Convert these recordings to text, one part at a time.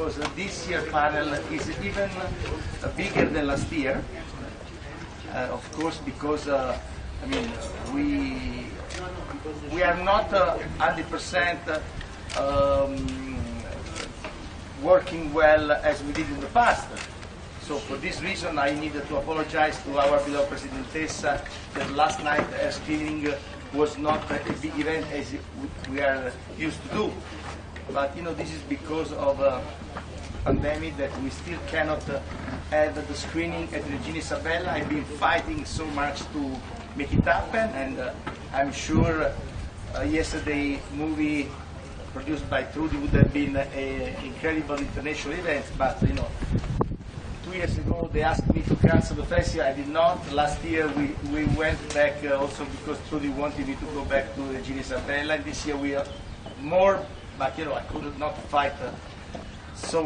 because this year panel is even bigger than last year. Of course, because I mean we are not 100% working well as we did in the past. So for this reason, I needed to apologize to our beloved Presidentessa that last night screening was not a big event as we are used to do. But you know, this is because of a pandemic that we still cannot have the screening at Regina Isabella. I've been fighting so much to make it happen, and I'm sure yesterday movie produced by Trudy would have been an incredible international event, but you know, 2 years ago they asked me to cancel the festival. I did not. Last year we went back also because Trudy wanted me to go back to Regina Isabella, and this year we are more, but you know, I could not fight so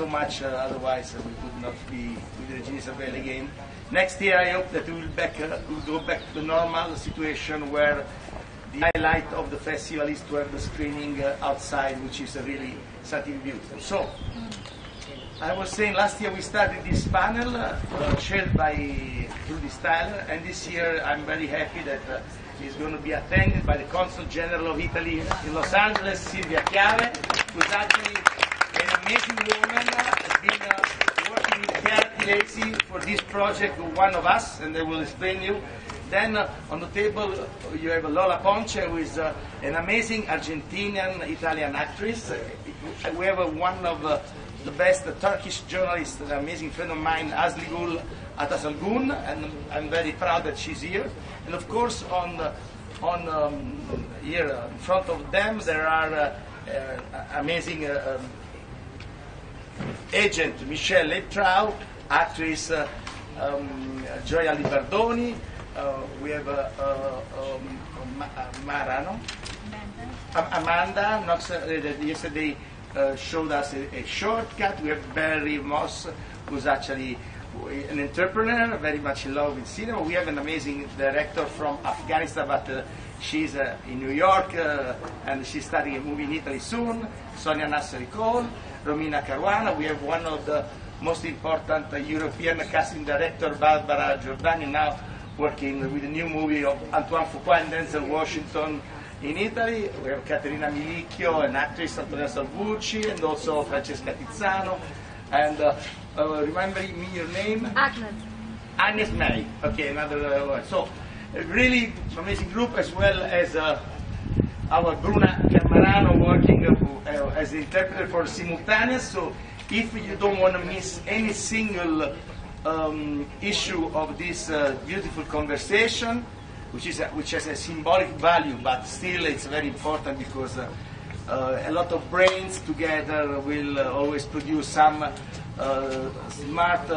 much, otherwise we could not be with Regina Isabella again. Next year I hope that we will go back to the normal situation where the highlight of the festival is to have the screening outside, which is really something beautiful. So, I was saying last year we started this panel chaired by Trudy Styler, and this year I'm very happy that it's going to be attended by the Consul General of Italy in Los Angeles, Silvia Chiave, who's actually an amazing woman, has been working with Chiara Lacy for this project, One of Us, and they will explain you. Then on the table you have Lola Ponce, who is an amazing Argentinian-Italian actress. We have one of the best Turkish journalists, an amazing friend of mine, Azligul Atasalgun, and I'm very proud that she's here. And of course, here in front of them, there are amazing agent Michelle Letrau, actress Gioia Libardoni. We have Amanda, yesterday showed us a shortcut. We have Barry Moss, who's actually an entrepreneur, very much in love with cinema. We have an amazing director from Afghanistan, but she's in New York, and she's studying a movie in Italy soon. Sonia Nasseri-Cole, Romina Caruana. We have one of the most important European casting director, Barbara Giordani, now working with a new movie of Antoine Fuqua and Denzel Washington in Italy. We have Caterina Milicchio, an actress, Antonella Salvucci, and also Francesca Tizzano. And remember me your name? Agnes. Agnes May. Okay, another one. So, a really amazing group, as well as our Bruna Camarano working as an interpreter for simultaneous. So, if you don't want to miss any single issue of this beautiful conversation, which has a symbolic value, but still it's very important because a lot of brains together will always produce some smart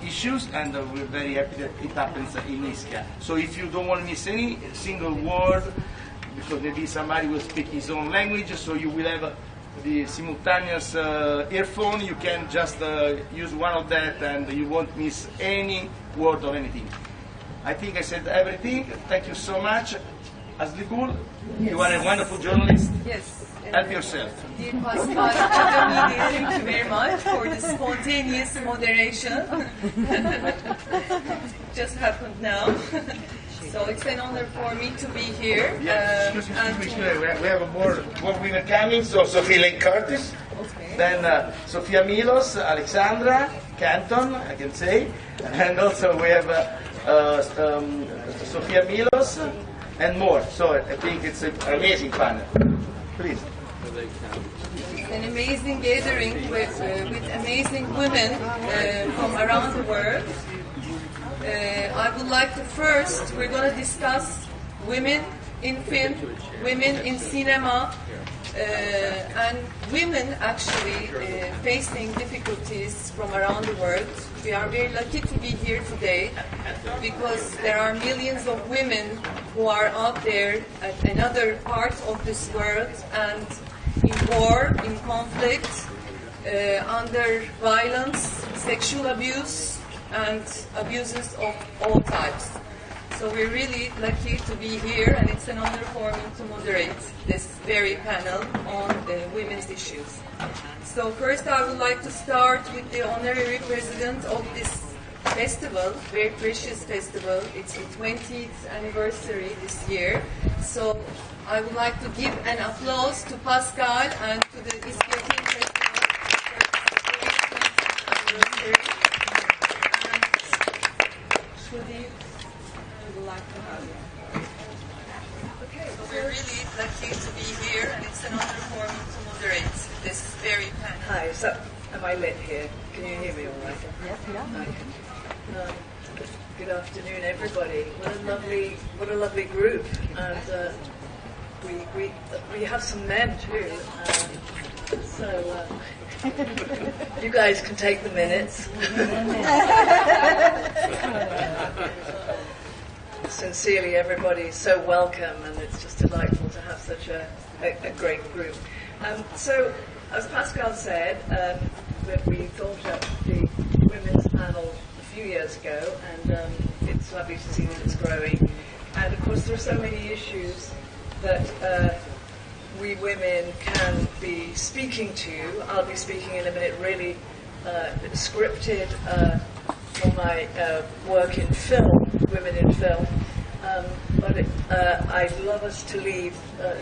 issues, and we're very happy that it happens in Ischia. So if you don't want to miss any single word, because maybe somebody will speak his own language, so you will have the simultaneous earphone, you can just use one of that and you won't miss any word or anything. I think I said everything. Thank you so much. Azligul, yes. You are a wonderful journalist. Yes. Help yourself. Dear Pascal, thank you very much for the spontaneous moderation. Just happened now. So it's an honor for me to be here. Yes, excuse me, we have more women coming. So Sophie Lane Curtis, okay. Then Sofia Milos, Alexandra Canton, I can say, and also we have Sofia Milos and more. So I think it's an amazing panel. Please. It's an amazing gathering with amazing women from around the world. I would like to first, we're going to discuss women in film, women in cinema, and women actually facing difficulties from around the world. We are very lucky to be here today because there are millions of women who are out there at another parts of this world and in war, in conflict, under violence, sexual abuse, and abuses of all types. So we're really lucky to be here, and it's an honor for me to moderate this very panel on women's issues. So first I would like to start with the honorary president of this festival, very precious festival. It's the 20th anniversary this year. So I would like to give an applause to Pascal and to the Ischia Film Festival for this 20th anniversary. And Shudi, I would like to have you. Okay, so we're really lucky to be here, and it's an honor for me to moderate this very panel. Hi, so am I lit here? Can you hear me all right? Yes, yeah. Okay. Good afternoon, everybody. What a lovely group, and we have some men too. So you guys can take the minutes. Sincerely, everybody's so welcome, and it's just delightful to have such a great group. So, as Pascal said, that we thought up the women's panel a few years ago, and it's lovely to see that it's growing. And of course, there are so many issues that we women can be speaking to. I'll be speaking in a minute, really scripted for my work in film, women in film. But I'd love us to leave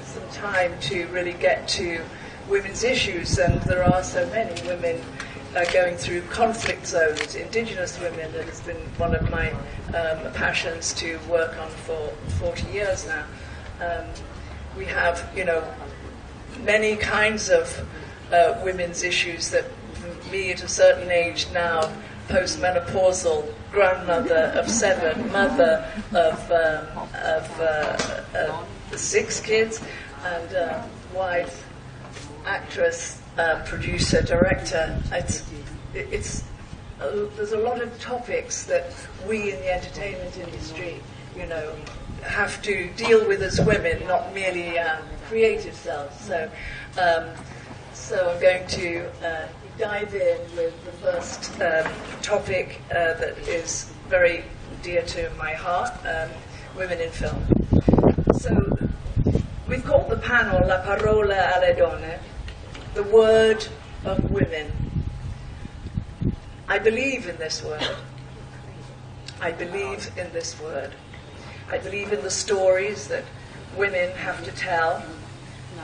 some time to really get to women's issues, and there are so many women going through conflict zones, indigenous women. That has been one of my passions to work on for 40 years now. We have, many kinds of women's issues that me at a certain age now, postmenopausal, grandmother of 7, mother of 6 kids, and wife, actress, producer, director. There's a lot of topics that we in the entertainment industry, have to deal with as women, not merely creative selves. So I'm going to dive in with the first topic that is very dear to my heart, women in film. So we've called the panel La Parola alle Donne, the word of women. I believe in this word. I believe in this word. I believe in the stories that women have to tell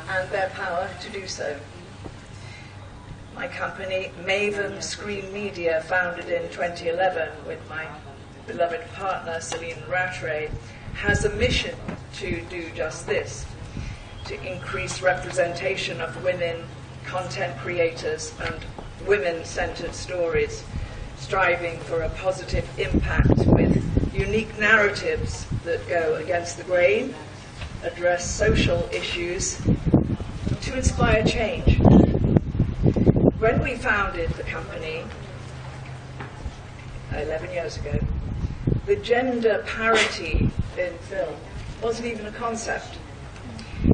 and their power to do so. My company, Maven Screen Media, founded in 2011 with my beloved partner, Celine Rattray, has a mission to do just this, to increase representation of women, content creators, and women-centered stories, striving for a positive impact with unique narratives that go against the grain, address social issues, to inspire change. When we founded the company 11 years ago, the gender parity in film wasn't even a concept.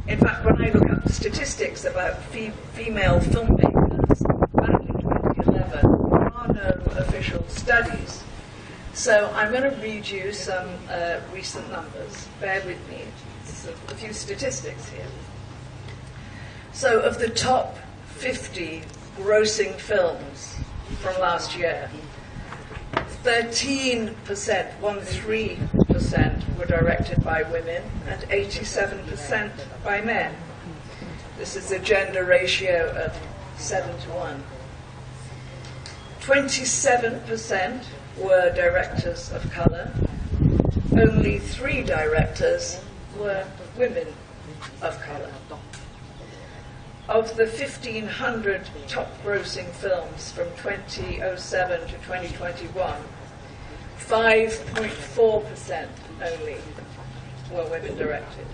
In fact, when I look up the statistics about female filmmakers back in 2011, there are no official studies. So I'm going to read you some recent numbers. Bear with me. It's a few statistics here. So of the top 50 grossing films from last year, 13%, 13% were directed by women and 87% by men. This is a gender ratio of 7:1. 27% were directors of color. Only 3 directors were women of color. Of the 1,500 top grossing films from 2007 to 2021, 5.4% only were women directed.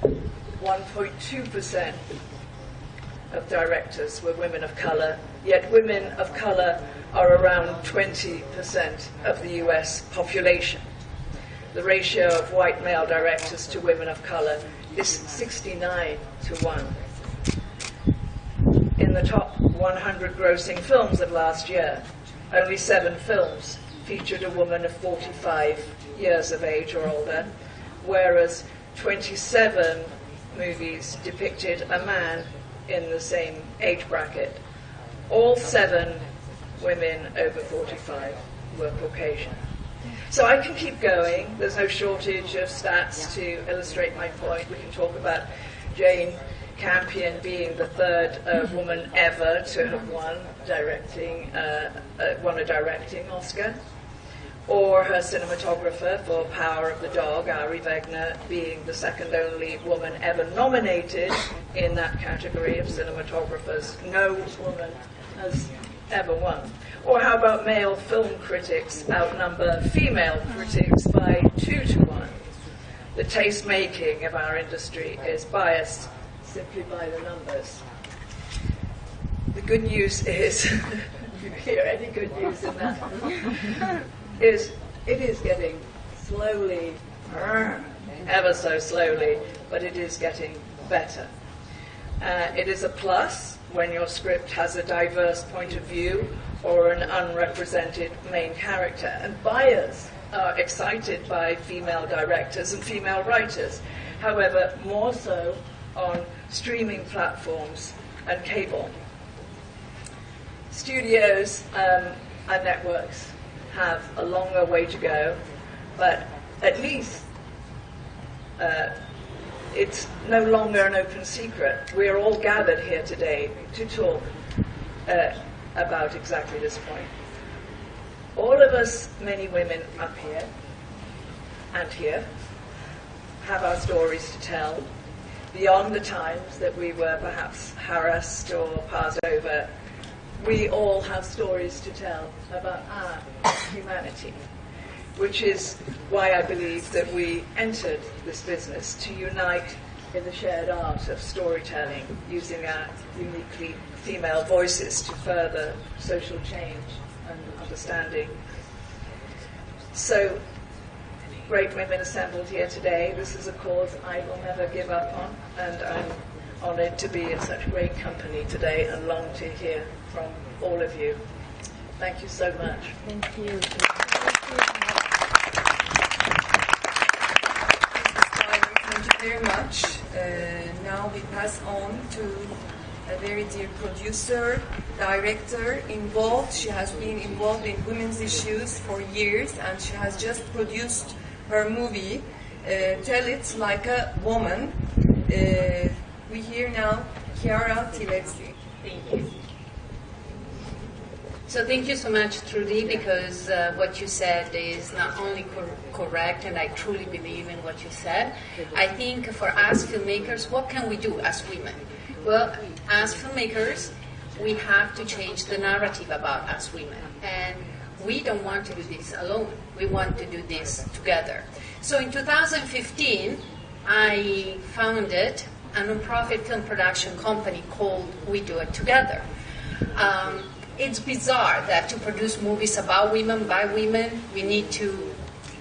1.2% of directors were women of color, yet women of color are around 20% of the US population. The ratio of white male directors to women of color is 69:1. In the top 100 grossing films of last year, only 7 films featured a woman of 45 years of age or older, whereas 27 movies depicted a man in the same age bracket. All 7 women over 45 were Caucasian. So I can keep going. There's no shortage of stats to illustrate my point. We can talk about Jane Campion being the 3rd woman ever to have won a directing Oscar, or her cinematographer for Power of the Dog, Ari Wegner, being the 2nd only woman ever nominated in that category of cinematographers. No woman has ever won. Or how about male film critics outnumber female critics by 2 to 1? The taste-making of our industry is biased simply by the numbers. The good news is, if you hear any good news in that, is it is getting slowly, ever so slowly, but it is getting better. It is a plus when your script has a diverse point of view or an unrepresented main character. And buyers are excited by female directors and female writers. However, more so on streaming platforms and cable. Studios and networks have a longer way to go, but at least it's no longer an open secret. We are all gathered here today to talk about exactly this point. All of us, many women up here and here, have our stories to tell. Beyond the times that we were perhaps harassed or passed over, we all have stories to tell about our humanity, which is why I believe that we entered this business, to unite in the shared art of storytelling, using our uniquely female voices to further social change and understanding. So, great women assembled here today. This is a cause I will never give up on, and I'm honoured to be in such great company today and long to hear from all of you. Thank you so much. Thank you. Thank you very much. Now we pass on to a very dear producer, director, involved. She has been involved in women's issues for years, and she has just produced her movie, Tell It Like a Woman. We hear now Chiara Tilezzi. Thank you. So thank you so much, Trudy, because what you said is not only correct, and I truly believe in what you said. I think for us filmmakers, what can we do as women? Well, as filmmakers, we have to change the narrative about us women. And we don't want to do this alone. We want to do this together. So in 2015, I founded a nonprofit film production company called We Do It Together. It's bizarre that to produce movies about women, by women, we need to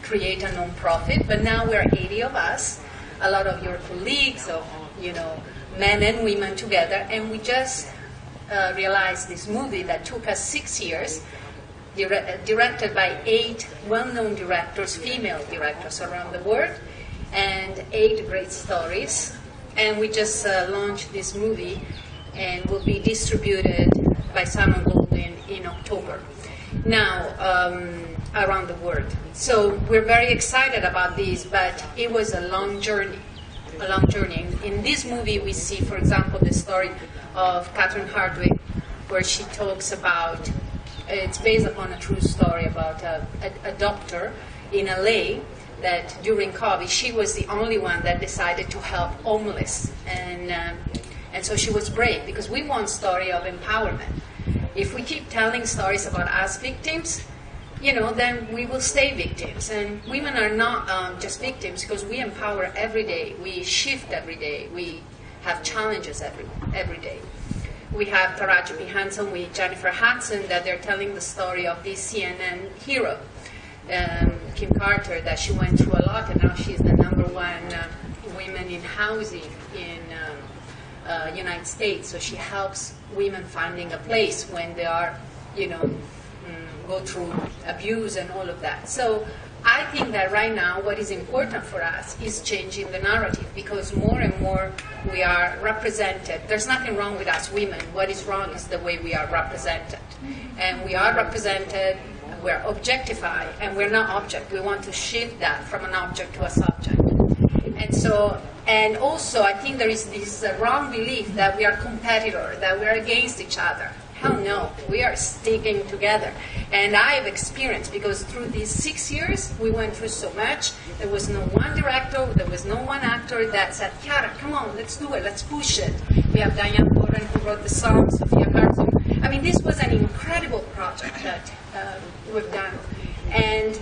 create a nonprofit, but now we're 80 of us, a lot of your colleagues, of men and women together, and we just realized this movie that took us 6 years, directed by 8 well-known directors, female directors around the world, and 8 great stories. And we just launched this movie, and will be distributed by Simon Goldwyn in October. Now, around the world. So we're very excited about this, but it was a long journey. In this movie, we see, for example, the story of Catherine Hardwicke, where she talks about, it's based upon a true story about a doctor in LA that during COVID, she was the only one that decided to help homeless. And so she was brave, because we want story of empowerment. If we keep telling stories about us victims, then we will stay victims. And women are not just victims, because we empower every day. We shift every day. We have challenges every day. We have Taraji P. Henson with Jennifer Hudson, that they're telling the story of this CNN hero, Kim Carter, that she went through a lot, and now she's the #1 women in housing in United States. So she helps women finding a place when they are, go through abuse and all of that. So I think that right now what is important for us is changing the narrative, because more and more we are represented. There's nothing wrong with us women. What is wrong is the way we are represented. And we are represented, we're objectified, and we're not object. We want to shift that from an object to a subject. And also I think there is this wrong belief that we are competitors, that we are against each other. Hell no, we are sticking together. And I've experienced, because through these 6 years, we went through so much. There was no one director, there was no one actor that said, Chiara, come on, let's do it, let's push it. We have Diane Warren who wrote the song, Sophia Carson. I mean, this was an incredible project that we've done. And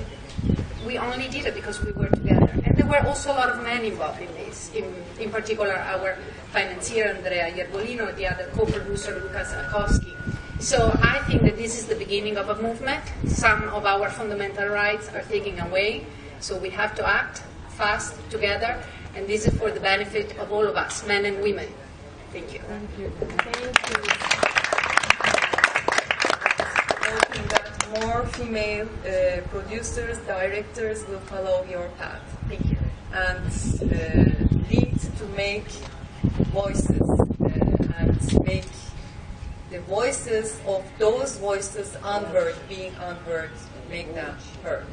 we only did it because we were together. And there were also a lot of men involved in this, in particular our financier, Andrea Iervolino, the other co-producer, Lucas Akowski. So I think that this is the beginning of a movement. Some of our fundamental rights are taken away, so we have to act fast together, and this is for the benefit of all of us, men and women. Thank you. Thank you. Thank you. Hoping that more female producers, directors will follow your path. Thank you. And lead to make voices and make the voices of those voices unheard, being unheard, make them heard.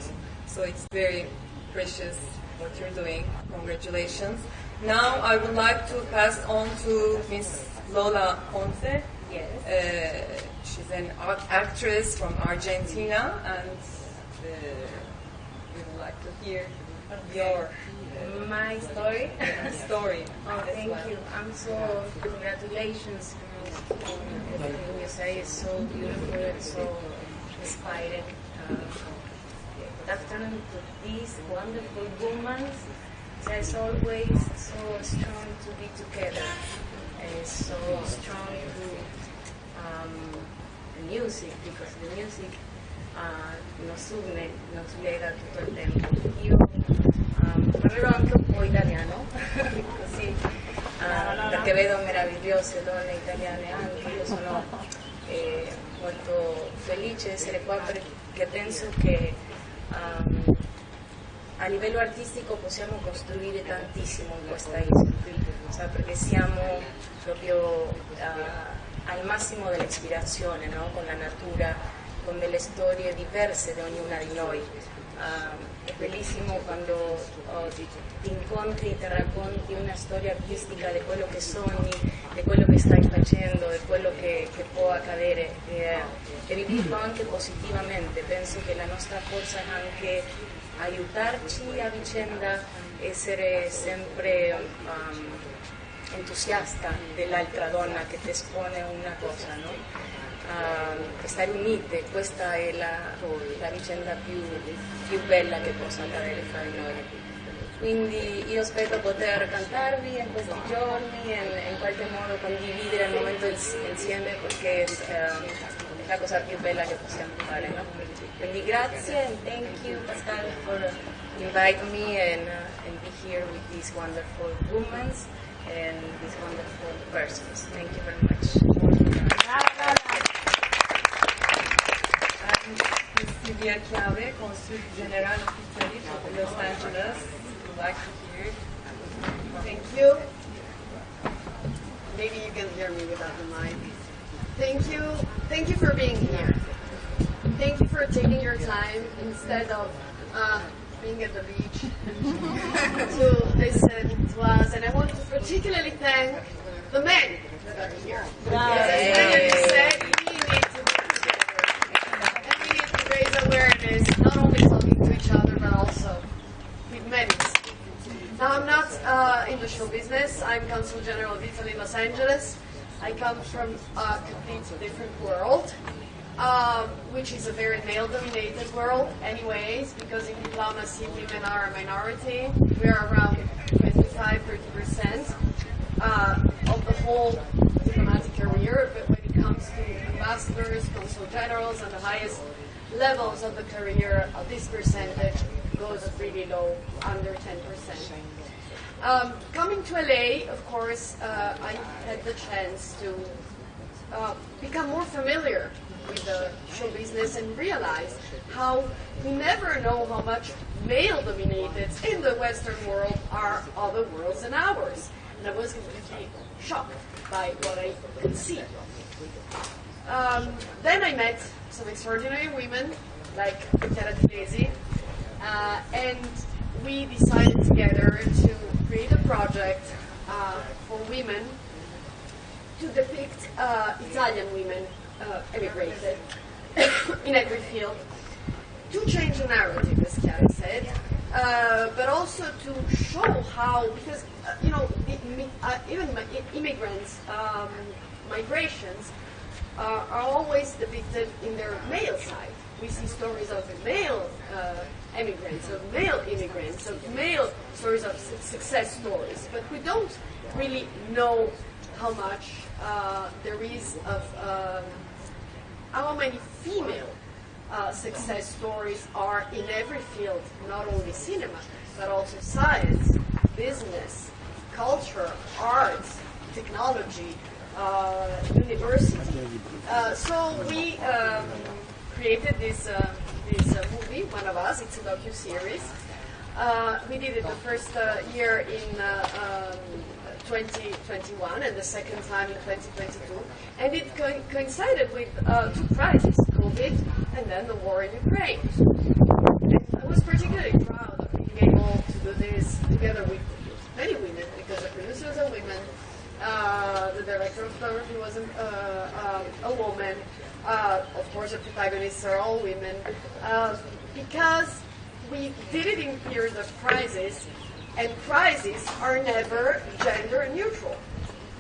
So it's very precious what you're doing. Congratulations. Now I would like to pass on to Miss Lola Ponce. Yes. She's an actress from Argentina, and we would like to hear your my story. story. Oh, thank you. I'm so congratulations. Everything you say is so beautiful and so inspiring. Good afternoon to these wonderful women. It's always so strong to be together. It's so strong to the music, because the music nos une, nos lega tutto il tempo. Io parlerò anche un po' italiano, così perché vedo meravigliose donne italiane anche. Io sono molto felice di essere qua perché penso che a livello artistico possiamo costruire tantissimo in questa isola, perché siamo proprio al massimo dell'ispirazione, no? Con la natura, con delle storie diverse di ognuna di noi. È bellissimo quando ti incontri e ti racconti una storia artistica di quello che sogni, di quello che stai facendo, di quello che può accadere, e vivirlo anche positivamente. Penso che la nostra forza è anche aiutarci a vicenda, essere sempre entusiasta dell'altra donna che ti espone una cosa, no? Stare unite, questa è la vicenda più bella che possa accadere fra di noi. Quindi io spero poter cantarvi in questi giorni e in qualche modo condividere il momento insieme, perché è la cosa più bella che possiamo fare, no? Quindi grazie, and thank you Pascal for inviting me and be here with these wonderful women and these wonderful persons. Thank you very much. Silvia Chiave, Consul General of Italy from Los Angeles. Would like to hear. Thank you. Maybe you can hear me without the mic. Thank you for being here. Thank you for taking your time instead of being at the beach to listen to us. And I want to particularly thank the men that are here. As you said, we need to be together. And we need to raise awareness, not only talking to each other, but also with men. Now, I'm not in the show business. I'm Consul General of Italy in Los Angeles. I come from a completely different world, which is a very male-dominated world anyways, because in diplomacy, women are a minority. We are around 25-30% of the whole diplomatic career, but when it comes to ambassadors, consul generals, and the highest levels of the career, this percentage goes really low, under 10%. Coming to LA, of course, I had the chance to become more familiar with the show business and realized how we never know how much male-dominated in the Western world are other worlds than ours. And I was completely shocked by what I could see. Then I met some extraordinary women, like Chiara Tilesi, and we decided together to create a project for women to depict Italian women emigrated in every field, to change the narrative, as Chiara said, but also to show how, because even immigrants, migrations are always depicted in their male side. We see stories of male immigrants, of male immigrants, of male stories of success stories, but we don't really know how much there is of how many female success stories are in every field, not only cinema, but also science, business, culture, arts, technology, university. So we created this movie, One of Us. It's a docu-series. We did it the first year in 2021 and the second time in 2022. And it coincided with two prizes, COVID and then the war in Ukraine. And I was particularly proud of being able to do this together with many women, because the producers are women, the director of photography was a woman, of course the protagonists are all women, because we did it in periods of crisis, and crises are never gender neutral.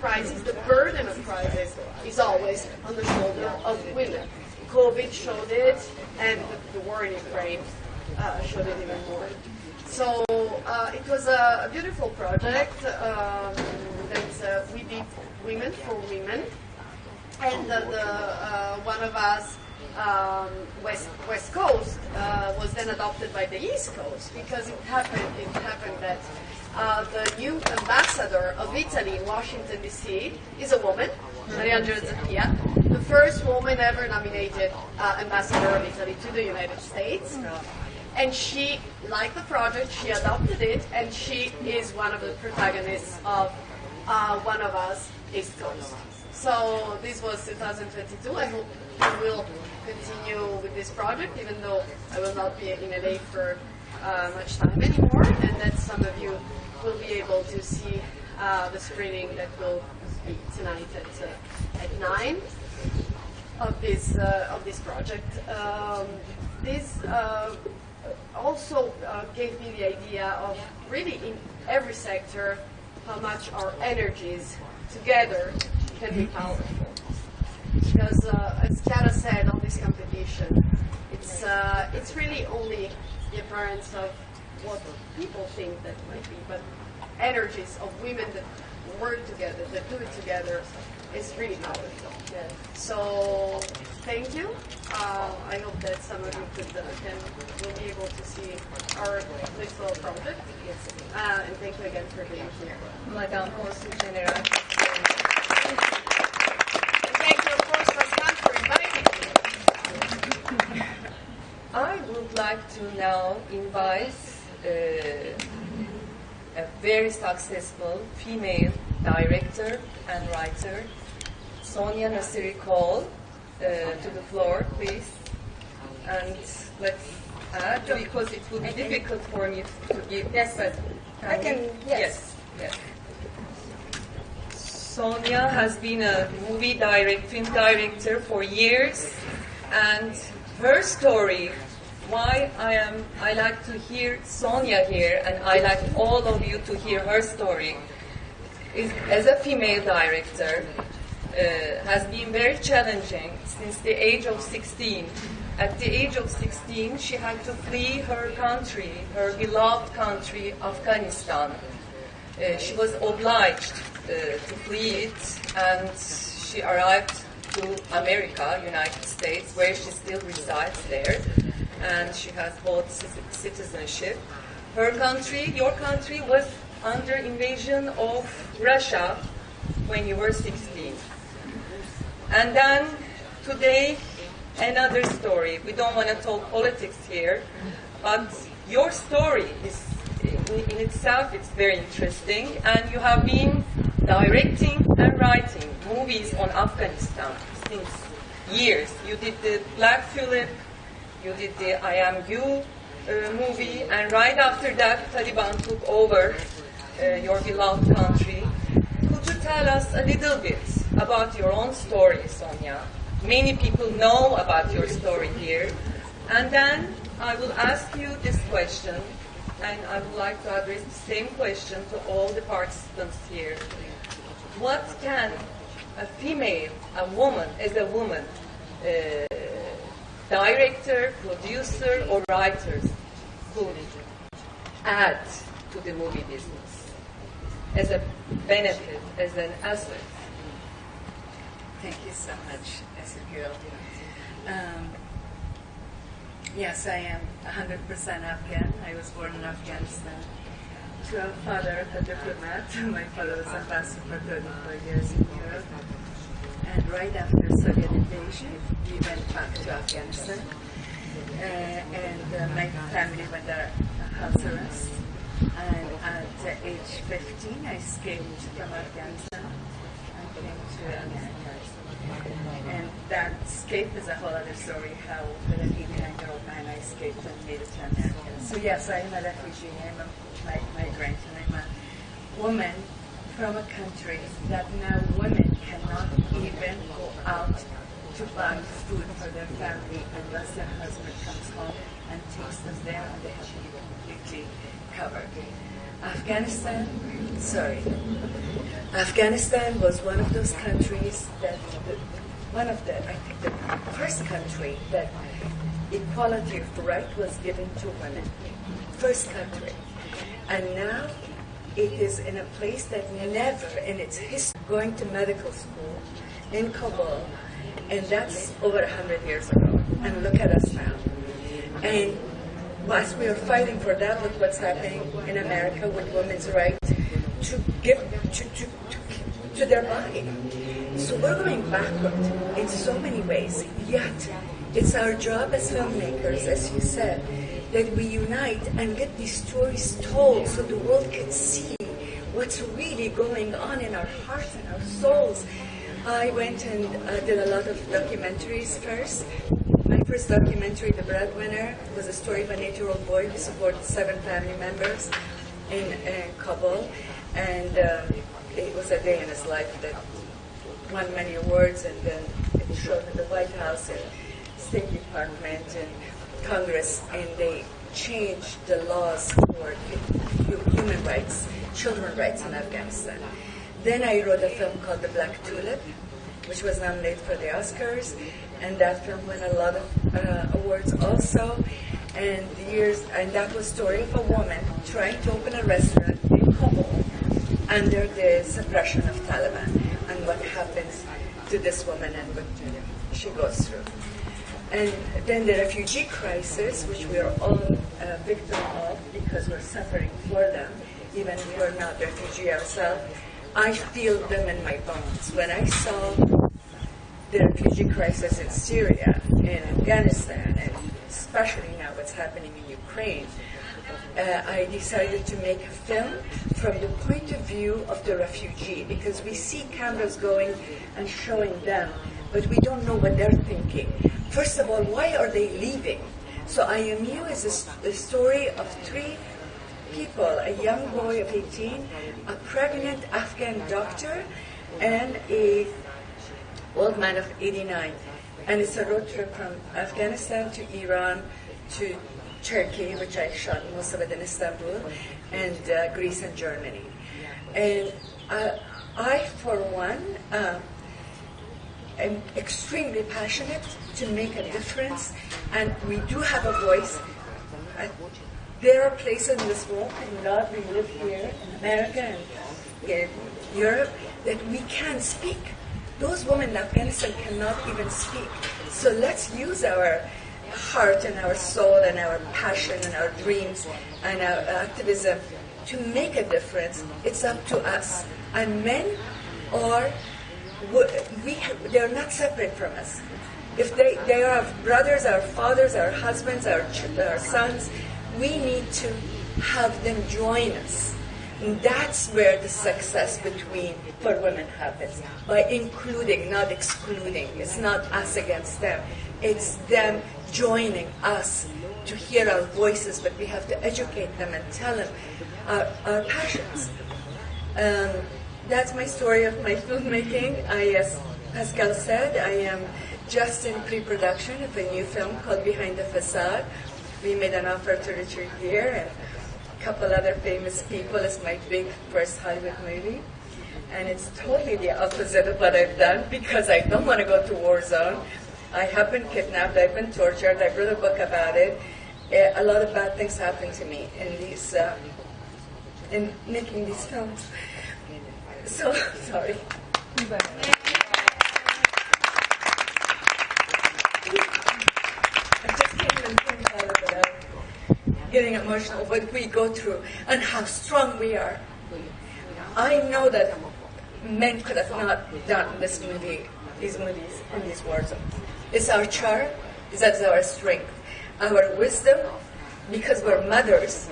Crisis, the burden of crisis is always on the shoulder of women. COVID showed it, and the war in Ukraine showed it even more. So it was a beautiful project that we did Women for Women, and One of Us West Coast was then adopted by the East Coast, because it happened that the new ambassador of Italy in Washington, D.C. is a woman, Maria Giuseppia, the first woman ever nominated ambassador of Italy to the United States. And she liked the project, she adopted it, and she is one of the protagonists of One of Us East Coast. So this was 2022. I hope we will continue with this project, even though I will not be in LA for much time anymore, and that some of you will be able to see the screening that will be tonight at 9 of this project. This also gave me the idea of really in every sector how much our energies together can be powerful. Because as Chiara said on this competition, it's really only the appearance of what people think that might be, but energies of women that work together, that do it together, is really powerful. Yeah. So thank you. I hope that some of you will be able to see our little project. And thank you again for being here. Madame Consul General. And thank you, of course, Pascal, for inviting me. I would like to now invite a very successful female director and writer, Sonia Nasiri-Cole, to the floor, please. And let's add, because it will be difficult for me to give. Yes, but I can. Yes. Yes. Sonia has been a film director for years, and her story, why I like to hear Sonia here, and I like all of you to hear her story, is as a female director, has been very challenging since the age of 16. At the age of 16, she had to flee her country, her beloved country, Afghanistan. She was obliged to flee it, and she arrived to America, United States, where she still resides there, and she has both citizenship. Her country, your country, was under invasion of Russia when you were 16. And then today another story. We don't want to talk politics here, but your story is, in itself, it's very interesting, and you have been directing and writing movies on Afghanistan since years. You did the Black Tulip, you did the I Am You movie, and right after that, Taliban took over your beloved country. Could you tell us a little bit about your own story, Sonia? Many people know about your story here. And then I will ask you this question, and I would like to address the same question to all the participants here. What can a female, a woman, as a woman, director, producer, or writers could add to the movie business as a benefit, as an asset? Thank you so much, as a girl. Yes, I am 100% Afghan. I was born in Afghanistan to a father, a diplomat. My father was ambassador for 34 years in Europe. And right after Soviet invasion, we went back to Afghanistan. And my family went under house arrest. And at age 15, I escaped from Afghanistan and came to America. And that escape is a whole other story, how with an 89-year-old man I escaped and made it to America. So yes, I am a refugee, I'm a migrant, and I'm a woman from a country that now women cannot even go out to buy food for their family unless their husband comes home and takes them there, and they have to be completely covered. Afghanistan was one of those countries that, I think the first country that equality of right was given to women. First country. And now it is in a place that never in its history, going to medical school in Kabul, and that's over 100 years ago. And look at us now. And whilst we are fighting for that, look what's happening in America with women's right to give to their body. So we're going backward in so many ways. Yet it's our job as filmmakers, as you said, that we unite and get these stories told so the world can see what's really going on in our hearts and our souls. I went and did a lot of documentaries first. My first documentary, The Breadwinner, was a story of an 8-year-old boy who supported 7 family members in Kabul. And it was a day in his life that won many awards, and then it showed at the White House and State Department and Congress, and they changed the laws for human rights, children's rights in Afghanistan. Then I wrote a film called The Black Tulip, which was nominated for the Oscars, and that film won a lot of awards also. And that was the story of a woman trying to open a restaurant in Kabul under the suppression of Taliban, and what happens to this woman and what she goes through. And then the refugee crisis, which we are all victim of because we're suffering for them, even if we're not refugee ourselves. I feel them in my bones. When I saw the refugee crisis in Syria, in Afghanistan, and especially now what's happening in Ukraine, I decided to make a film from the point of view of the refugee, because we see cameras going and showing them, but we don't know what they're thinking. First of all, why are they leaving? So I Am You is a story of 3 people, a young boy of 18, a pregnant Afghan doctor, and a old man of 89. And it's a road trip from Afghanistan to Iran to Turkey, which I shot most of it in Istanbul, and Greece and Germany. And I, for one, am extremely passionate to make a difference, and we do have a voice. There are places in this world, thank God we live here in America and in Europe, that we can speak. Those women in Afghanistan cannot even speak. So let's use our heart and our soul and our passion and our dreams and our activism to make a difference. It's up to us. And men are, they're not separate from us. If they are brothers, our fathers, our husbands, our sons, we need to have them join us. And that's where the success for women happens, by including, not excluding. It's not us against them. It's them joining us to hear our voices, but we have to educate them and tell them our passions. That's my story of my filmmaking. As Pascal said, I am just in pre-production of a new film called Behind the Facade. We made an offer to Richard Gere and a couple other famous people. It's my big first Hollywood movie. And it's totally the opposite of what I've done, because I don't want to go to war zone. I have been kidnapped, I've been tortured, I wrote a book about it. A lot of bad things happened to me in making these films. So, sorry. I just can't even think about it without getting emotional, what we go through and how strong we are. I know that men could have not done these movies in these war zones. It's our charm, that's our strength. Our wisdom, because we're mothers,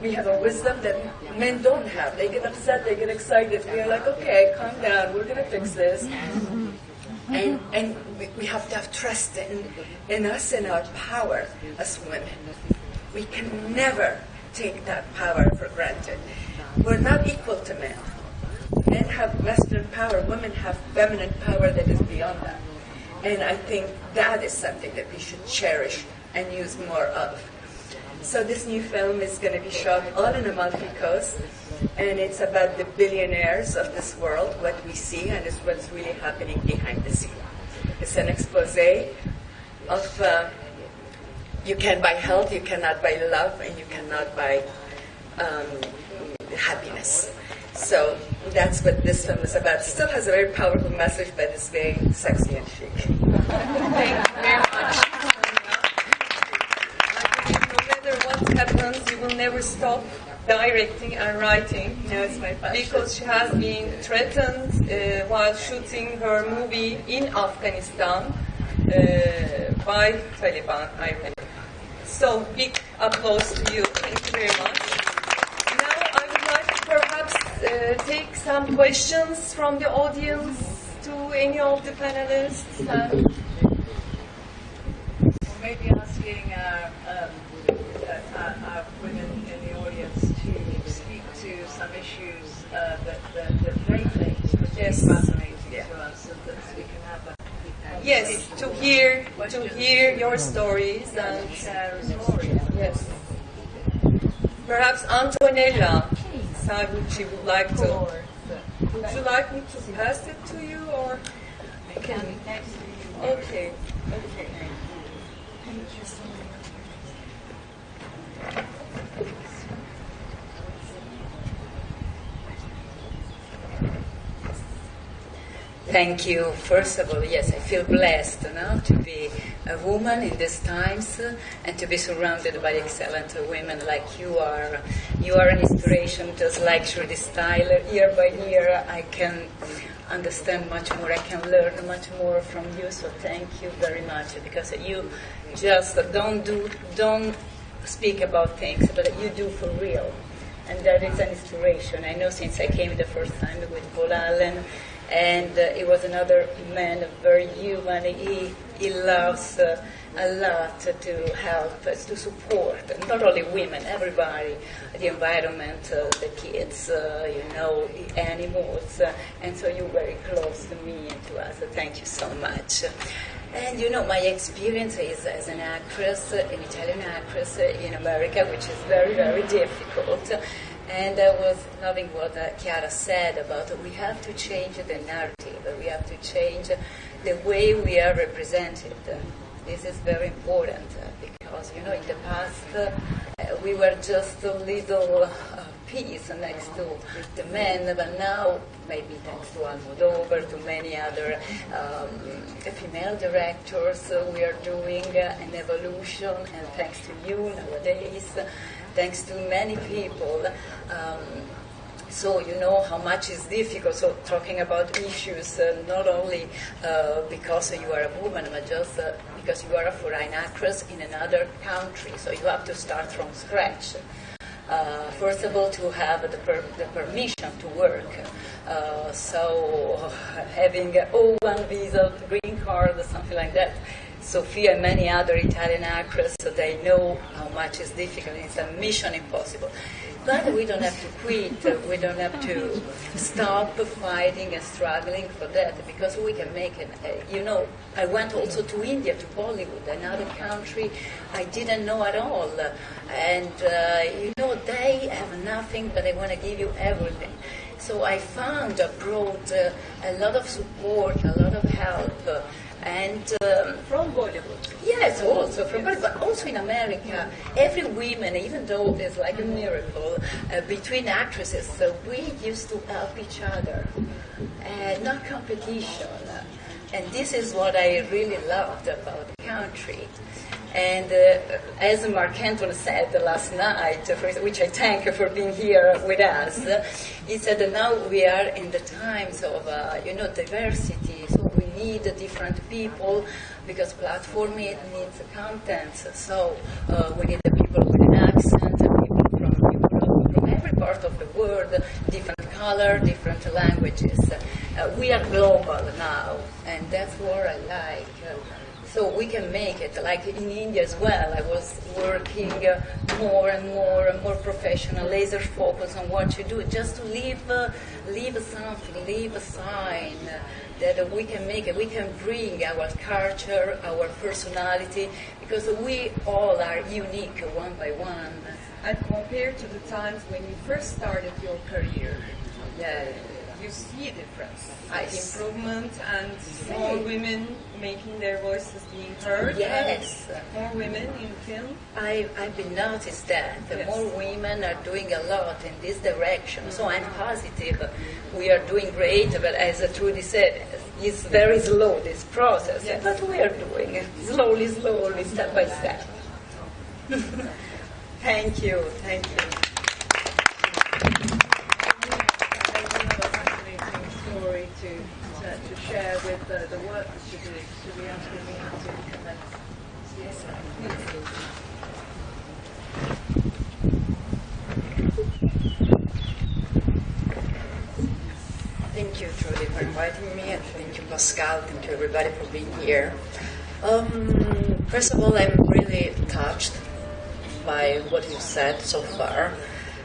we have a wisdom that men don't have. They get upset, they get excited. We're like, okay, calm down, we're going to fix this. And we have to have trust in us and our power as women. We can never take that power for granted. We're not equal to men. Men have masculine power, women have feminine power that is beyond that. And I think that is something that we should cherish and use more of. So this new film is going to be shot all in Amalfi Coast, and it's about the billionaires of this world, what we see, and it's what's really happening behind the scene. It's an expose of you can buy health, you cannot buy love, and you cannot buy happiness. So that's what this film is about. It still has a very powerful message, but it's very sexy and chic. Thank you very much. No matter what happens, you will never stop directing and writing. It's my passion. Because she has been threatened while shooting her movie in Afghanistan by Taliban, I remember. So big applause to you. Thank you very much. Now I would like to perhaps take some questions from the audience to any of the panelists. Maybe asking our women in the audience to speak to some issues that they face, which is fascinating to us, so that we can have a yes, to hear your stories and share stories. yes. Perhaps Antonella Saguchi would like to. Would you like me to pass it to you, or can? Okay. Thank you. First of all, yes, I feel blessed now to be a woman in these times and to be surrounded by excellent women like you are. You are an inspiration, just like Shruti Styler. Year by year, I can understand much more. I can learn much more from you. So thank you very much, because you just don't speak about things, but you do for real, and that is an inspiration. I know since I came the first time with Paul Allen. And he was another man, very human. He loves a lot to help, to support, not only women, everybody, the environment, the kids, the animals. And so you're very close to me and to us. So thank you so much. And my experience is as an actress, an Italian actress in America, which is very, very difficult. And I was loving what Chiara said about we have to change the narrative, we have to change the way we are represented. This is very important because, in the past we were just a little piece next to the men, but now, maybe thanks to Almodovar, to many other female directors, we are doing an evolution, and thanks to you nowadays, thanks to many people. So you know how much is difficult. So talking about issues, not only because you are a woman, but just because you are a foreign actress in another country. So you have to start from scratch. First of all, to have the permission to work. So having O1 visa, green card, something like that. Sophia and many other Italian actresses, so they know how much it's difficult. It's a mission impossible. But we don't have to quit. We don't have to stop fighting and struggling for that, because we can make it. I went also to India, to Bollywood, another country I didn't know at all. And, they have nothing, but they want to give you everything. So I found abroad a lot of support, a lot of help. And From Bollywood? yes, also from Bollywood, but also in America, every woman, even though it's like a miracle between actresses, so we used to help each other, not competition. And this is what I really loved about the country. And as Mark Anton said last night, which I thank for being here with us, he said that now we are in the times of diversity. So we need different people, because platform needs content. So we need the people with an accent, people from Europe, from every part of the world, different color, different languages. We are global now, and that's what I like. So we can make it, like in India as well. I was working more and more professional, laser focus on what you do, just to leave something, leave a sign that we can make it. We can bring our culture, our personality, because we all are unique one by one. And compared to the times when you first started your career, you see a difference, improvement, and more women making their voices being heard. Yes, more women in film. I've been noticed that more women are doing a lot in this direction. So I'm positive we are doing great. But as Trudy said, it's very slow, this process. Yes. But we are doing it slowly, step by step. Thank you. Story to share with the work that you do. Should we ask Romina to comment? Yes, Thank you, Trudy, for inviting me, and thank you, Pascal. Thank you, everybody, for being here. First of all, I'm really touched by what you said so far.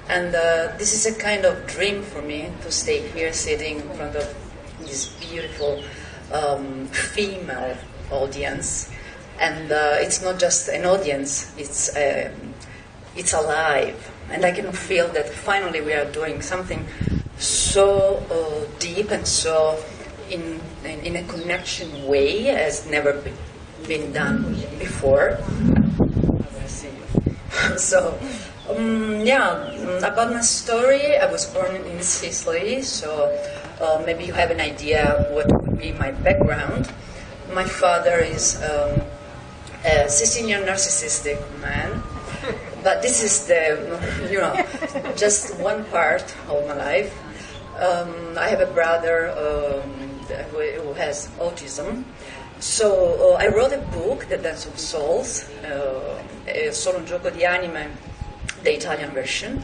And this is a kind of dream for me, to stay here sitting in front of this beautiful female audience. And it's not just an audience, it's alive. And I can feel that finally we are doing something so deep and so in a connection way as never been done before. So, about my story, I was born in Sicily, so maybe you have an idea what would be my background. My father is a Sicilian narcissistic man, but this is just one part of my life. I have a brother who has autism. So I wrote a book, The Dance of Souls, Solo un gioco di anime, the Italian version.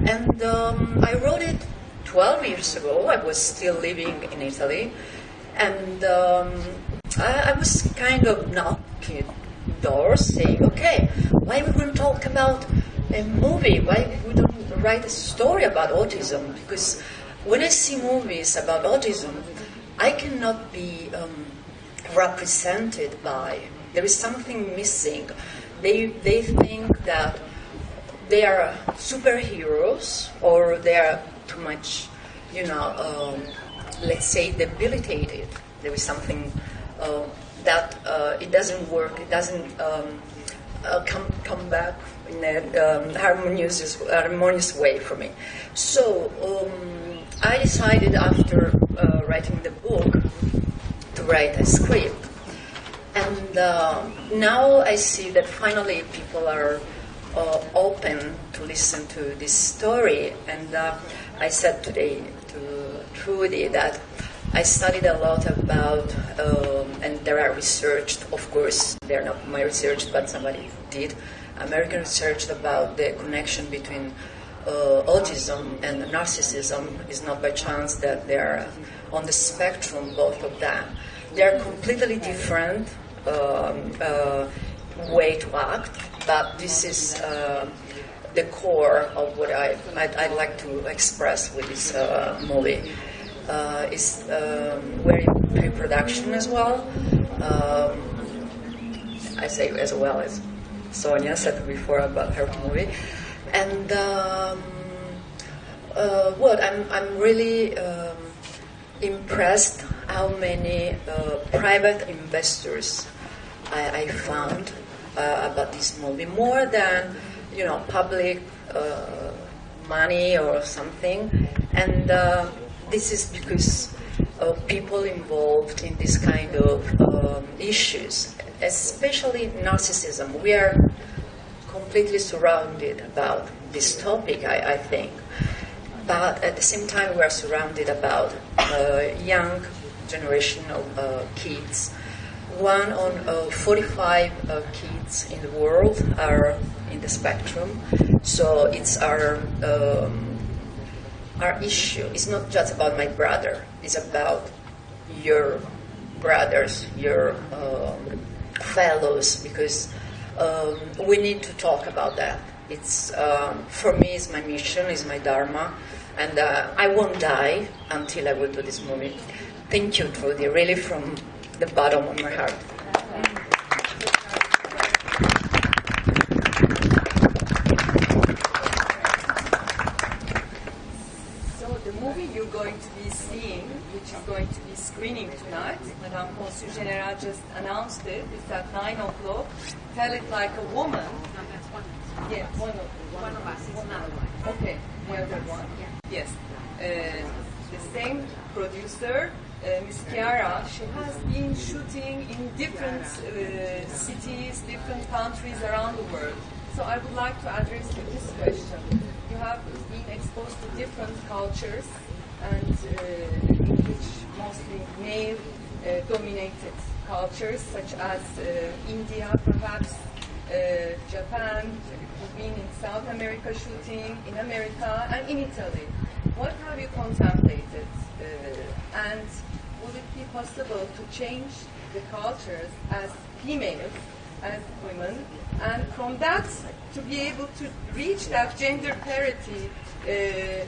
And I wrote it 12 years ago. I was still living in Italy. And I was kind of knocking doors saying, okay, why we don't talk about a movie? Why we don't write a story about autism? Because when I see movies about autism, I cannot be represented by. There is something missing. They think that they are superheroes, or they are too much, let's say, debilitated. There is something that it doesn't work. It doesn't come back in a harmonious way for me. So I decided after writing the book to write a script. And now I see that finally people are open to listen to this story. And I said today to Trudy that I studied a lot about, and there are research, of course, they're not my research, but somebody did, American research about the connection between autism and narcissism. Is not by chance that they're on the spectrum, both of them. They're completely different way to act, but this is the core of what I'd like to express with this movie. Is very pre-production as well. I say as well as Sonia said before about her movie, and I'm really impressed how many private investors I found about this movie, more than public money or something, and this is because of people involved in this kind of issues, especially narcissism. We are completely surrounded about this topic, I think. But at the same time, we are surrounded about young generation of kids. 1 on 45 kids in the world are in the spectrum. So it's our issue. It's not just about my brother. It's about your brothers, your fellows, because we need to talk about that. It's for me, it's my mission, it's my dharma, and I won't die until I will do this movie. Thank you, Trudy, really from the bottom of my heart. Going to be seeing, which is going to be screening tonight. Madame Consul General just announced it. It's at 9 o'clock. Tell it like a woman. Yeah, one of us. Okay, the other one. Yes. The same producer, Miss Chiara, she has been shooting in different cities, different countries around the world. So I would like to address you this question. You have been exposed to different cultures, and in which mostly male-dominated cultures, such as India, perhaps Japan. You've been in South America shooting, in America, and in Italy. What have you contemplated? And would it be possible to change the cultures as females, as women, and from that to be able to reach that gender parity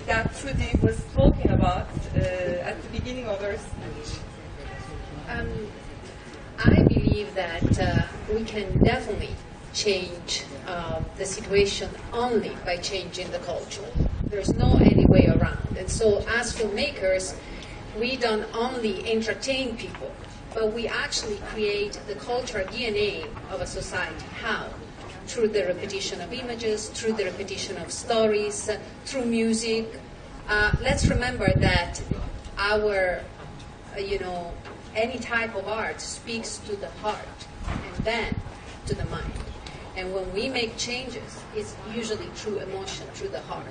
that Trudy was talking about at the beginning of her speech? I believe that we can definitely change the situation only by changing the culture. There's no any way around. And so as filmmakers, we don't only entertain people, but we actually create the cultural DNA of a society. How? Through the repetition of images, through the repetition of stories, through music. Let's remember that our, any type of art speaks to the heart and then to the mind. And when we make changes, it's usually through emotion, through the heart.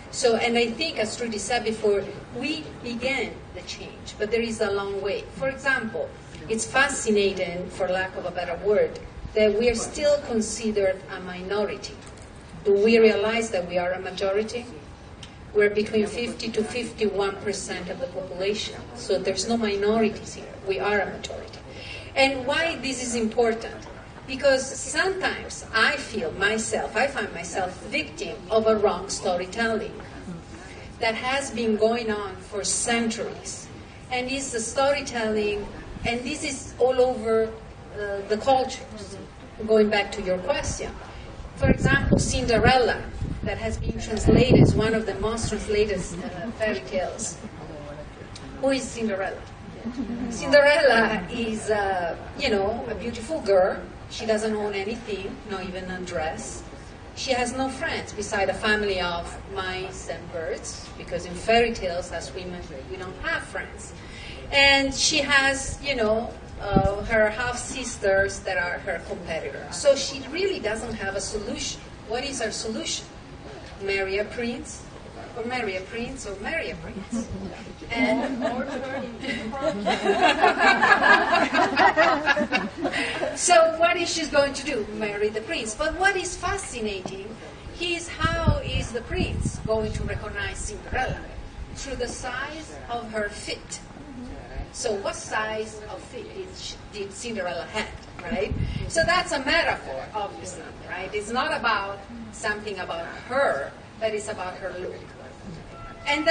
So, and I think, as Trudy said before, we began the change, but there is a long way. For example, it's fascinating, for lack of a better word, that we are still considered a minority. Do we realize that we are a majority? We're between 50 to 51% of the population. So there's no minorities here. We are a majority. And why this is important? Because sometimes I find myself victim of a wrong storytelling that has been going on for centuries. And it's the storytelling, and this is all over the cultures. Going back to your question. For example, Cinderella, that has been translated as one of the most translated fairy tales. Who is Cinderella? Cinderella is, a beautiful girl. She doesn't own anything, not even a dress. She has no friends beside a family of mice and birds, because in fairy tales, as women, we don't have friends. And she has, her half-sisters that are her competitors. So she really doesn't have a solution. What is her solution? Marry a prince, or marry a prince, or marry a prince. And so what is she going to do? Marry the prince. But what is fascinating is how is the prince going to recognize Cinderella? Through the size of her feet. So what size of feet did Cinderella have, right? So that's a metaphor, obviously, right? It's not about something about her, but it's about her look. And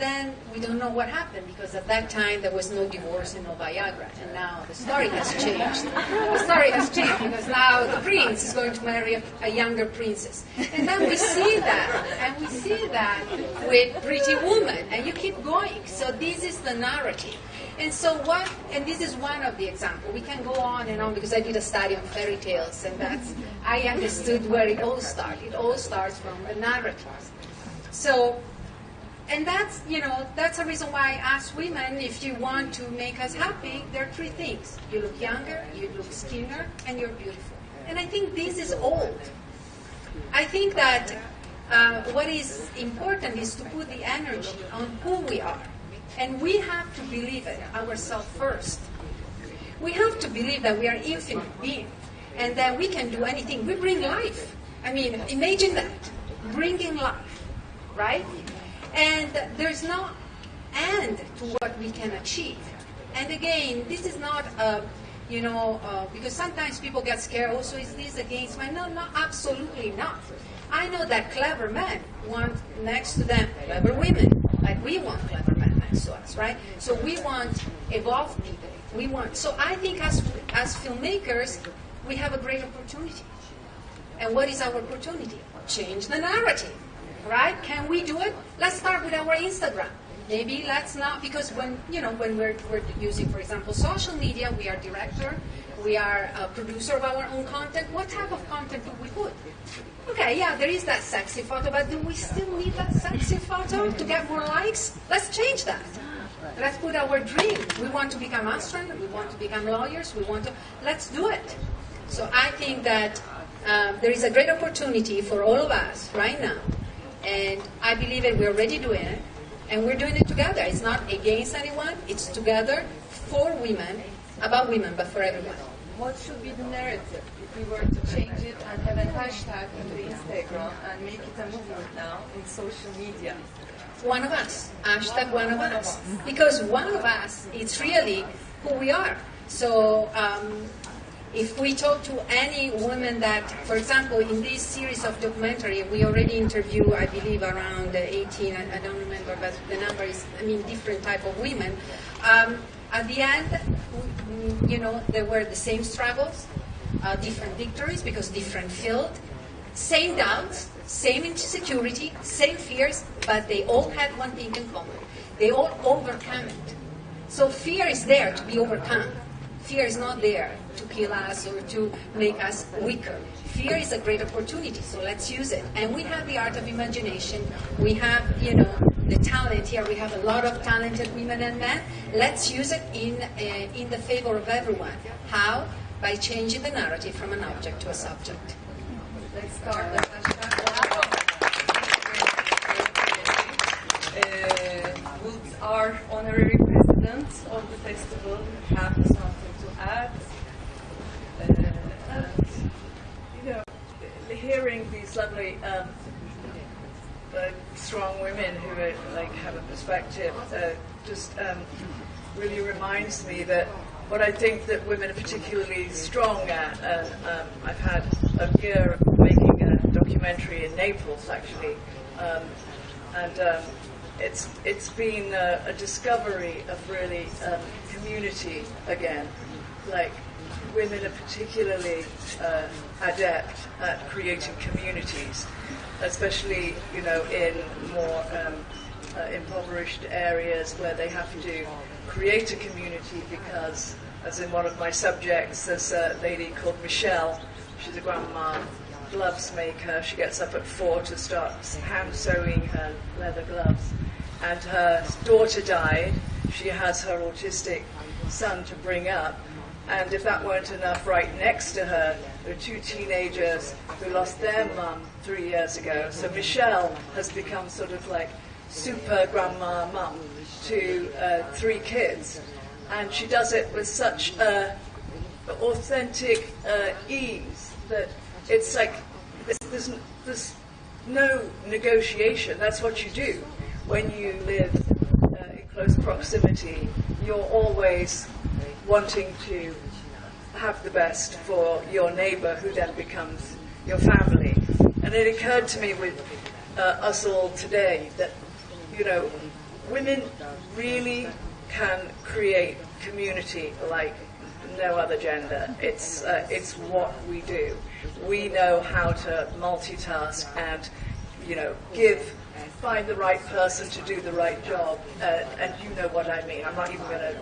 then we don't know what happened, because at that time there was no divorce and no Viagra, and now the story has changed. The story has changed because now the prince is going to marry a younger princess. And then we see that with Pretty Woman, and you keep going. So this is the narrative. And so and this is one of the examples. We can go on and on, because I did a study on fairy tales, and I understood where it all started. It all starts from the narratives. So, and that's a reason why I ask women, if you want to make us happy, there are three things. You look younger, you look skinnier, and you're beautiful. And I think this is old. I think that what is important is to put the energy on who we are. And we have to believe it ourselves first. We have to believe that we are infinite beings, and that we can do anything. We bring life. I mean, imagine that, bringing life, right? And there's no end to what we can achieve. And again, this is not, because sometimes people get scared, also, is this against men? No, absolutely not. I know that clever men want next to them clever women, like we want clever men next to us, right? So we want evolved people. So I think as filmmakers, we have a great opportunity. And what is our opportunity? Change the narrative. Right? Can we do it? Let's start with our Instagram. Maybe let's not, because when we're using, for example, social media, we are director, we are a producer of our own content. What type of content do we put? Okay, yeah, there is that sexy photo, but do we still need that sexy photo to get more likes? Let's change that. Let's put our dream. We want to become astronauts, we want to become lawyers, let's do it. So I think that there is a great opportunity for all of us right now. And I believe that we're already doing it, and we're doing it together. It's not against anyone, it's together for women, about women, but for everyone. What should be the narrative if we were to change it and have a hashtag into Instagram and make it a movement now in social media? One of us, hashtag one of us. Because one of us is really who we are. So if we talk to any woman that, for example, in this series of documentary, we already interview, I believe, around 18, I don't remember, but the number is, different type of women. At the end, there were the same struggles, different victories, because different field, same doubts, same insecurity, same fears, but they all had one thing in common. They all overcome it. So fear is there to be overcome. Fear is not there to kill us or to make us weaker. Fear is a great opportunity, so let's use it. And we have the art of imagination. We have, the talent here. We have a lot of talented women and men. Let's use it in the favor of everyone. How? By changing the narrative from an object to a subject. Let's start the hashtag. Would our honorary president of the festival have something to add? Hearing these lovely, strong women who have a perspective, really reminds me that what I think that women are particularly strong at. I've had a year of making a documentary in Naples, actually, and it's been a discovery of really community again. Like, women are particularly adept at creating communities, especially in more impoverished areas where they have to create a community because, as in one of my subjects, there's a lady called Michelle. She's a grandma, gloves maker. She gets up at 4 to start hand sewing her leather gloves, and her daughter died. She has her autistic son to bring up, And if that weren't enough, right next to her, there are two teenagers who lost their mum 3 years ago. So Michelle has become sort of like super grandma mum to 3 kids. And she does it with such authentic ease that it's like there's no negotiation. That's what you do when you live in close proximity. You're always wanting to have the best for your neighbor, who then becomes your family. And it occurred to me with us all today that, you know, women really can create community like no other gender. It's what we do. We know how to multitask and, you know, find the right person to do the right job. And you know what I mean. I'm not even going to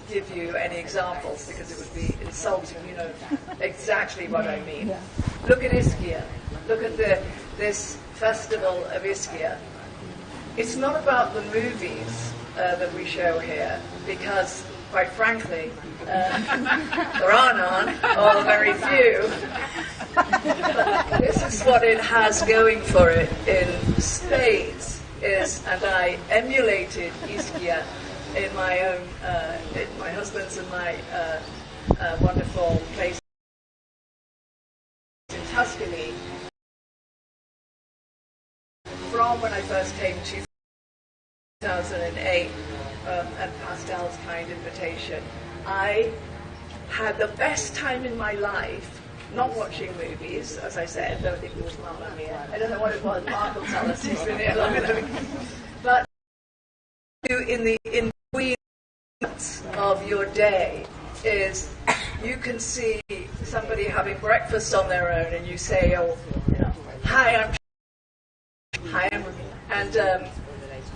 give you any examples because it would be insulting. You know exactly what I mean. Yeah. Look at Ischia. Look at this festival of Ischia. It's not about the movies that we show here, because, quite frankly, there are none, or very few. But this is what it has going for it in spades. And I emulated Ischia in my own, in my husband's and my wonderful place in Tuscany. From when I first came to 2008, at Pascal's kind invitation, I had the best time in my life, not watching movies, as I said. I don't think it was Mamma Mia. I don't know what it was. Mark will tell us. He's been here long enough. But in between of your day is you can see somebody having breakfast on their own, and you say, "Oh, you know, hi, I'm," and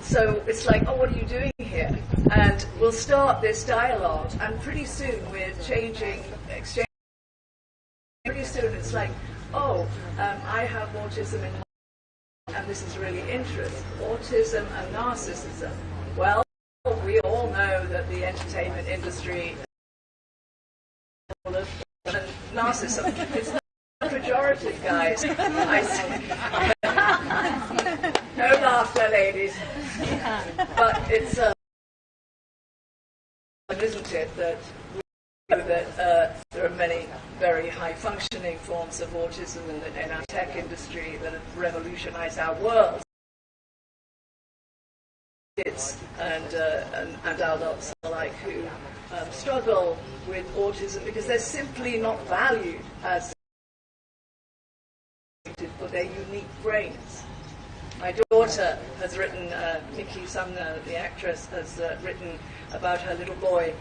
so it's like, "Oh, what are you doing here?" And we'll start this dialogue, and pretty soon we're exchange. Pretty soon it's like, "Oh, I have autism and this is really interesting. Autism and narcissism." Well, we all know that the entertainment industry is full of narcissism. It's not pejorative, guys. I see. No laughter, ladies. But it's isn't it that we know that there are many very high-functioning forms of autism in our tech industry that have revolutionized our world. Kids and adults alike who struggle with autism because they're simply not valued as for their unique brains. My daughter has written, Nikki Sumner, the actress, has written about her little boy.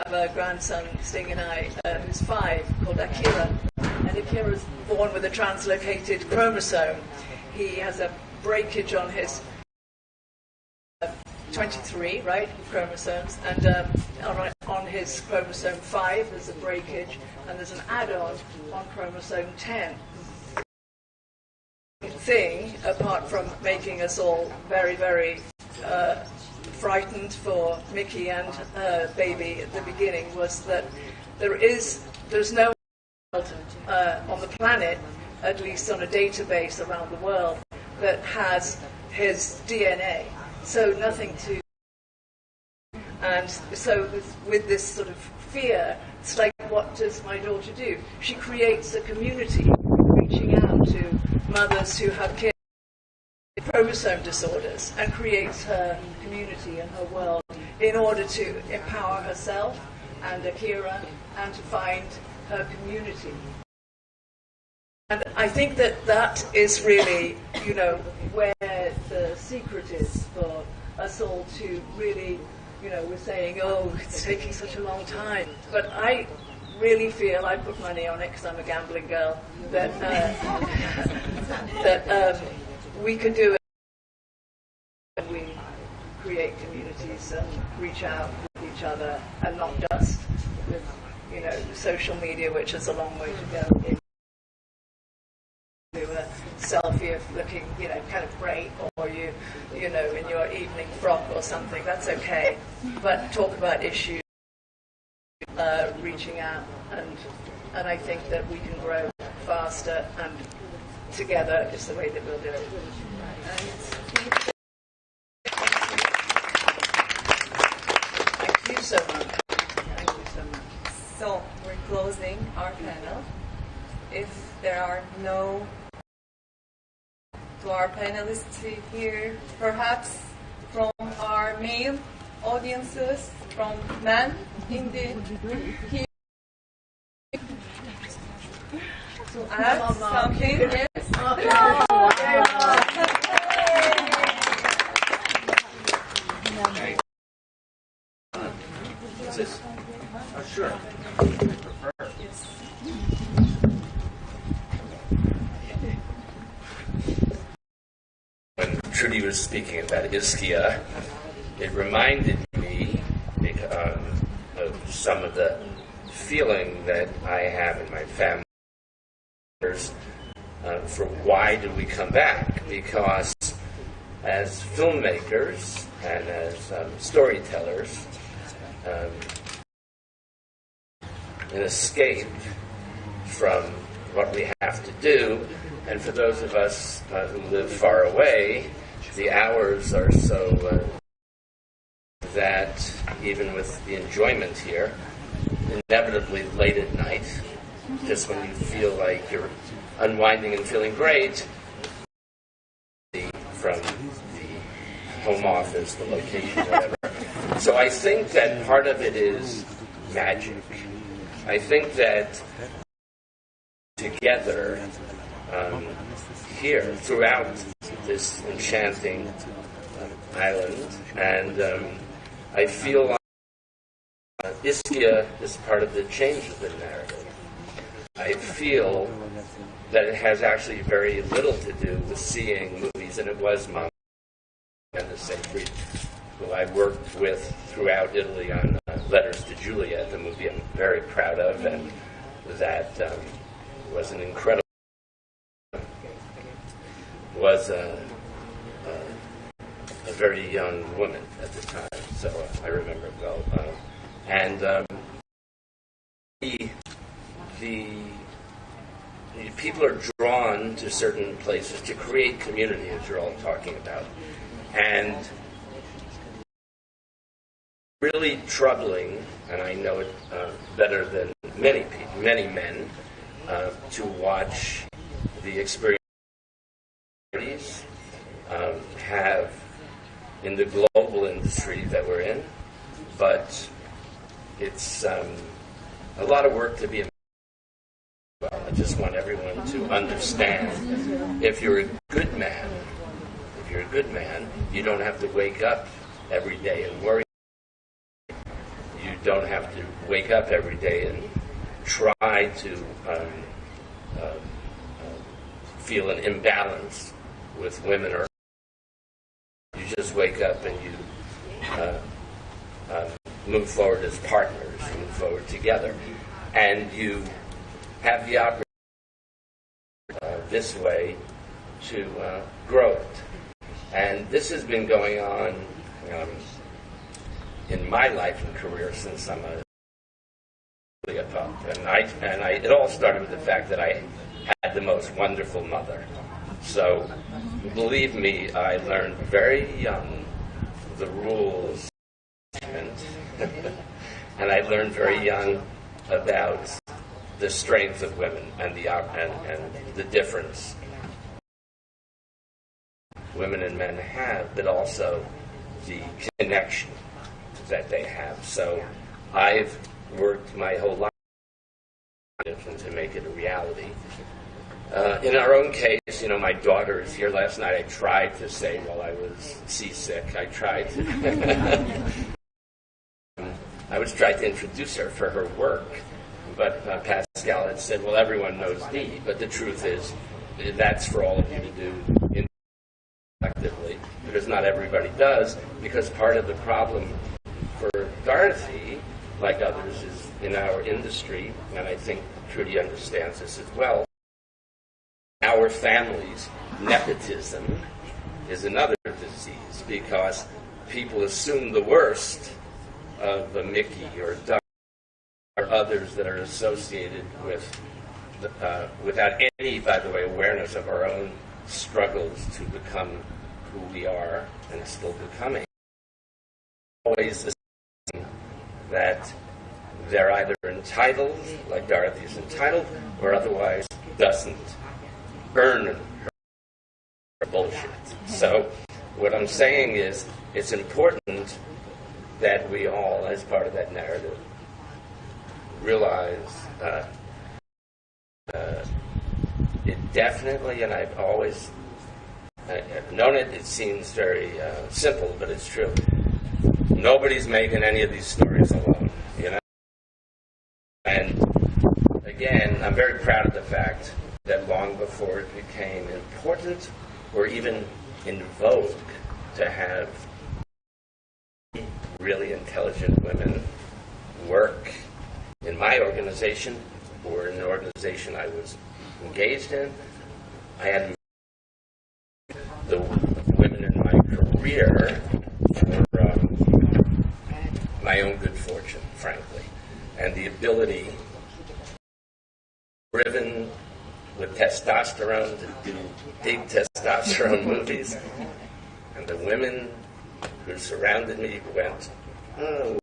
I have a grandson, Sting and I, who's 5, called Akira. And Akira's born with a translocated chromosome. He has a breakage on his 23, right, chromosomes, and on his chromosome 5 there's a breakage, and there's an add-on on chromosome 10. Thing, apart from making us all very, very frightened for Mickey and her baby at the beginning, was that there's no world on the planet, at least on a database around the world, that has his DNA. So nothing to, and so with this sort of fear, it's like, what does my daughter do? She creates a community, reaching out to mothers who have kids with chromosome disorders, and creates her community and her world in order to empower herself and Akira and to find her community. And I think that is really, you know, where the secret is for us all to really, you know, we're saying, oh, it's taking such a long time. But I really feel, I put money on it because I'm a gambling girl, that we can do it when we create communities and reach out with each other, and not just with, you know, social media, which is a long way to go. Do a selfie of looking, you know, kind of great, or you know, in your evening frock or something. That's okay, but talk about issues. reaching out, and I think that we can grow faster, and together is the way that we'll do it. Thank you so much. Thank you so much. So we're closing our panel. If there are no to our panelists here, perhaps from our male audiences, from men in the here to add something. Yes. What's this? Oh, sure. When Trudy was speaking about Ischia, it reminded me of some of the feeling that I have in my family for why do we come back? Because as filmmakers and as storytellers, an escape from what we have to do, and for those of us who live far away, the hours are so that even with the enjoyment here, inevitably late at night, just when you feel like you're unwinding and feeling great, from the home office, the location, whatever. So I think that part of it is magic. I think that together here throughout this enchanting island, and I feel like Ischia is part of the change of the narrative. I feel that it has actually very little to do with seeing movies, and it was Mom and the Sacred, who I worked with throughout Italy on Letters to Juliet, the movie I'm very proud of, and that was an incredible, was a very young woman at the time, so I remember it well. The people are drawn to certain places to create community, as you're all talking about, and really troubling, and I know it better than many people, many men, to watch the experience have in the global industry that we're in, but it's a lot of work to be. Well, I just want everyone to understand, if you're a good man, you don't have to wake up every day and worry. You don't have to wake up every day and try to feel an imbalance with women, or you just wake up and you move forward as partners, move forward together, and you have the opportunity this way to grow it. And this has been going on in my life and career since I'm a pup. And it all started with the fact that I had the most wonderful mother. So believe me, I learned very young the rules, and and I learned very young about the strength of women and the difference women and men have, but also the connection that they have. So I've worked my whole life to make it a reality. In our own case, my daughter is here. Last night I tried to say while I was seasick, I was trying to introduce her for her work, but Pascal had said, well, everyone knows Dee, but the truth is that's for all of you to do collectively, because not everybody does, because part of the problem for Dorothy, like others, is in our industry, and I think Trudy understands this as well, our families, nepotism is another disease, because people assume the worst of a Mickey or a Doug are others that are associated with, without any, by the way, awareness of our own struggles to become who we are and still becoming. Always assume that they're either entitled, like Dorothy's entitled, or otherwise doesn't earn her bullshit. So what I'm saying is it's important that we all, as part of that narrative, realize it definitely, and I've always known it, it seems very simple, but it's true. Nobody's making any of these stories alone, you know? And again, I'm very proud of the fact that long before it became important or even in vogue to have really intelligent women work in my organization or in an organization I was engaged in, I had the women in my career for my own good fortune, frankly, and the ability, driven with testosterone, to do big testosterone movies, and the women who surrounded me went, oh,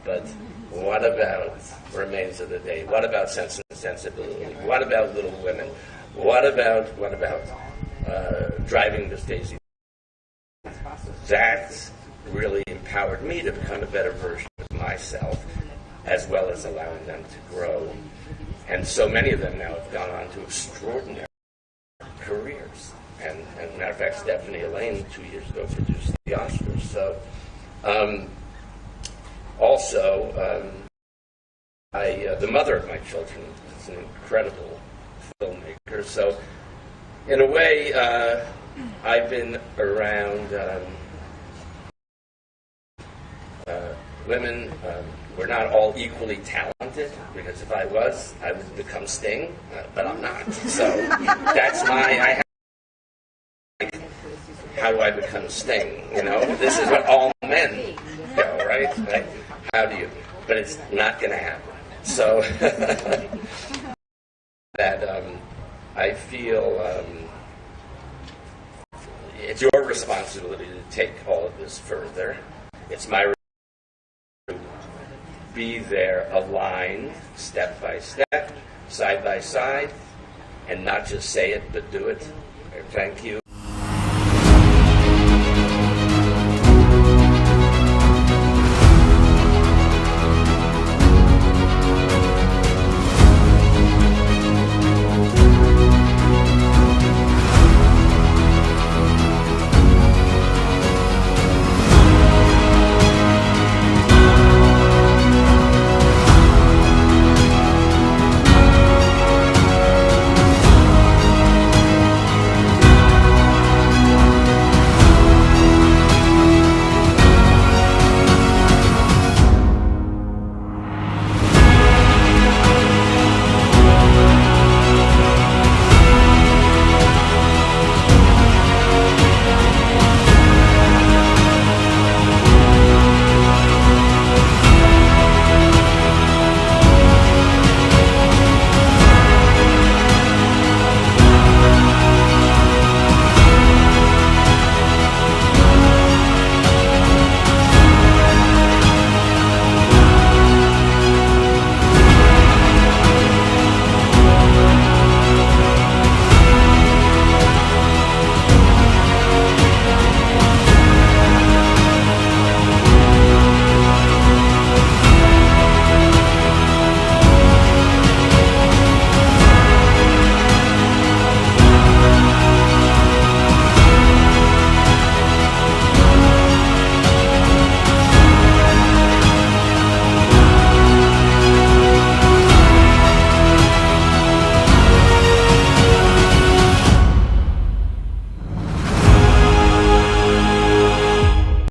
but what about Remains of the Day? What about Sense and Sensibility? What about Little Women? What about Driving Miss Daisy? That really empowered me to become a better version of myself, as well as allowing them to grow. And so many of them now have gone on to extraordinary careers. And matter of fact, Stephanie Elaine 2 years ago produced the Oscars. So, the mother of my children is an incredible filmmaker. So, in a way, I've been around women. We're not all equally talented, because if I was, I would become Sting, but I'm not. So that's how do I become Sting? You know, this is what all men go, right? How do you? But it's not going to happen. So that I feel it's your responsibility to take all of this further. It's my be there aligned, step by step, side by side, and not just say it, but do it. Thank you.